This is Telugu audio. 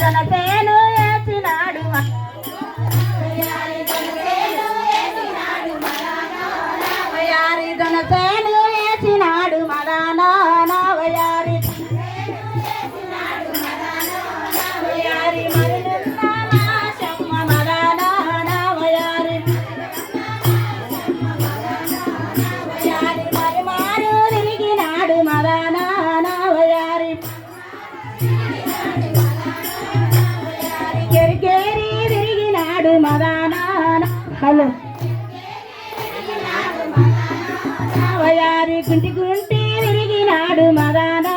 తనసేను వేసినాడు వయారి తనసేను వేసినాడు మదానా వయారి వయారి మరునున్న మాషమ్మ మదానా వయారి వయారి మరి మారు తిరిగినాడు మదానా వయారి కెరికేరి తిరిగినాడు మదానా హలో వయారి గుంటి గుంటి తిరిగినాడు మదానా